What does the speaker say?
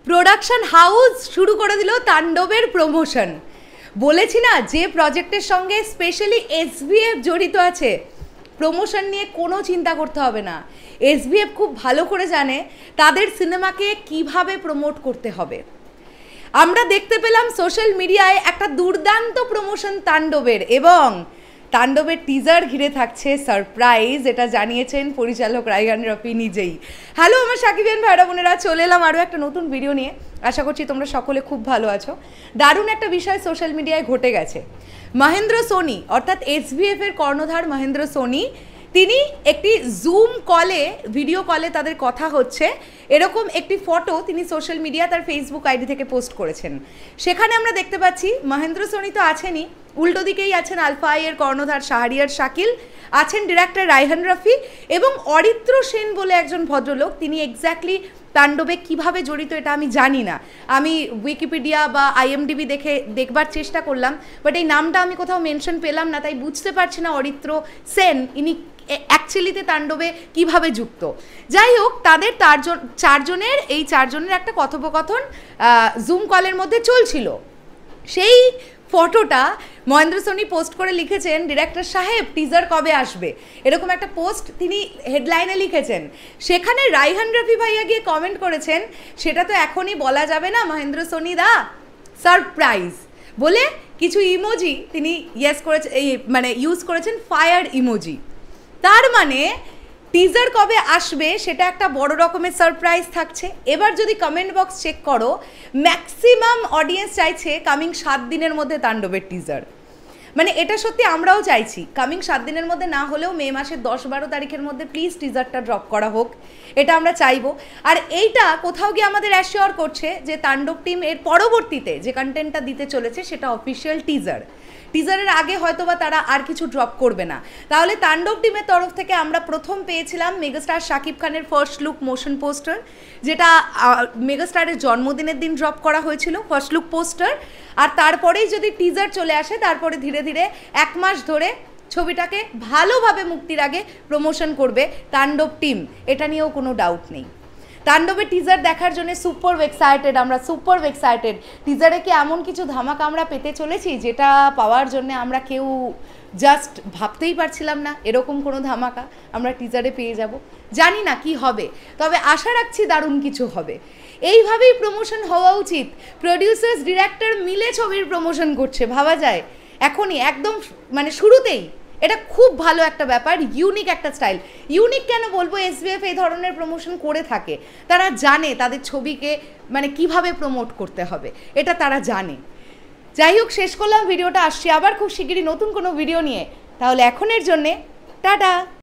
Production house শুরু করে দিল তাণ্ডবের প্রমোশন। বলেছি না, যে প্রজেক্টের সঙ্গে স্পেশালি এসভিএফ জড়িত আছে, প্রমোশন নিয়ে কোনো চিন্তা করতে হবে না। এসভিএফ খুব ভালো করে জানে তাদের সিনেমাকে কিভাবে প্রমোট করতে হবে। আমরা দেখতে পেলাম সোশ্যাল মিডিয়ায় একটা দুর্দান্ত প্রমোশন তাণ্ডবের, এবং তাণ্ডবের টিজার ঘিরে থাকছে সারপ্রাইজ, এটা জানিয়েছেন পরিচালক রায়হান রফি নিজেই। হ্যালো আমার সাকিবিয়ান ভাইরা বোনেরা, চলে এলাম আরও একটা নতুন ভিডিও নিয়ে। আশা করছি তোমরা সকলে খুব ভালো আছো। দারুণ একটা বিষয় সোশ্যাল মিডিয়ায় ঘটে গেছে। মহেন্দ্র সোনি অর্থাৎ এসভিএফ এর কর্ণধার মহেন্দ্র সোনি, তিনি একটি জুম কলে, ভিডিও কলে তাদের কথা হচ্ছে, এরকম একটি ফটো তিনি সোশ্যাল মিডিয়া তার ফেসবুক আইডি থেকে পোস্ট করেছেন। সেখানে আমরা দেখতে পাচ্ছি মহেন্দ্র সোনি তো আছেনই, উল্টো দিকেই আছেন আলফা আই এর কর্ণধার শাহরিয়ার শাকিল, আছেন ডিরেক্টর রায়হান রফি এবং অরিত্র সেন বলে একজন ভদ্রলোক। তিনি এক্স্যাক্টলি তাণ্ডবে কিভাবে জড়িত এটা আমি জানি না, আমি উইকিপিডিয়া বা আইএমডিবি দেখবার চেষ্টা করলাম, বাট এই নামটা আমি কোথাও মেনশন পেলাম না, তাই বুঝতে পারছি না অরিত্র সেন ইনি অ্যাকচুয়ালিতে তাণ্ডবে কিভাবে যুক্ত। যাই হোক, তাদের চারজনের একটা কথোপকথন জুম কলের মধ্যে চলছিল। সেই ফটোটা মহেন্দ্র সোনি পোস্ট করে লিখেছেন, ডিরেক্টর সাহেব টিজার কবে আসবে, এরকম একটা পোস্ট তিনি হেডলাইনে লিখেছেন। সেখানে রায়হান রফি ভাইয়া গিয়ে কমেন্ট করেছেন, সেটা তো এখনই বলা যাবে না মহেন্দ্র সোনি দা, সারপ্রাইজ বলে কিছু ইমোজি তিনি ইউজ করেছেন, ফায়ার ইমোজি। তার মানে টিজার কবে আসবে সেটা একটা বড় রকমের সারপ্রাইজ থাকছে। এবার যদি কমেন্ট বক্স চেক করো, ম্যাক্সিমাম অডিয়েন্স চাইছে কামিং 7 দিনের মধ্যে তাণ্ডবের টিজার। মানে এটা সত্যি আমরাও চাইছি, কামিং 7 দিনের মধ্যে না হলেও মে মাসের 10-12 তারিখের মধ্যে প্লিজ টিজারটা ড্রপ করা হোক, এটা আমরা চাইবো। আর এইটা কোথাও গিয়ে আমাদের অ্যাসিওর করছে যে তাণ্ডব টিম এর পরবর্তীতে যে কন্টেন্টটা দিতে চলেছে সেটা অফিসিয়াল টিজার। টিজারের আগে হয়তো বা তারা আর কিছু ড্রপ করবে না। তাহলে তাণ্ডব টিমের তরফ থেকে আমরা প্রথম পেয়েছিলাম মেগাস্টার শাকিব খানের ফার্স্ট লুক মোশন পোস্টার, যেটা মেগাস্টারের জন্মদিনের দিন ড্রপ করা হয়েছিল, ফার্স্ট লুক পোস্টার। আর তারপরেই যদি টিজার চলে আসে, তারপরে ধীরে ধীরে 1 মাস ধরে ছবিটাকে ভালোভাবে মুক্তির আগে প্রমোশন করবে তাণ্ডব টিম, এটা নিয়েও কোনো ডাউট নেই। তাণ্ডবের টিজার দেখার জন্য সুপার এক্সাইটেড, আমরা সুপার এক্সাইটেড। টিজারে কি এমন কিছু ধামাকা আমরা পেতে চলেছি যেটা পাওয়ার জন্য আমরা কেউ জাস্ট ভাবতেই পারছিলাম না এরকম কোনো ধামাকা আমরা টিজারে পেয়ে যাব। জানি না কি হবে, তবে আশা রাখছি দারুণ কিছু হবে। এইভাবেই প্রমোশন হওয়া উচিত। প্রডিউসার্স ডিরেক্টর মিলে ছবির প্রমোশন করছে, ভাবা যায় এখনই একদম শুরুতেই। এটা খুব ভালো একটা ব্যাপার, ইউনিক একটা স্টাইল। ইউনিক কেন বলবো, এসভিএফ এই ধরনের প্রমোশন করে থাকে, তারা জানে তাদের ছবিকে কিভাবে প্রমোট করতে হবে, এটা তারা জানে। যাই হোক, শেষ করলাম ভিডিওটা, আসছি আবার খুব শিগগিরই নতুন কোনো ভিডিও নিয়ে। তাহলে এখনের জন্যে টাটা।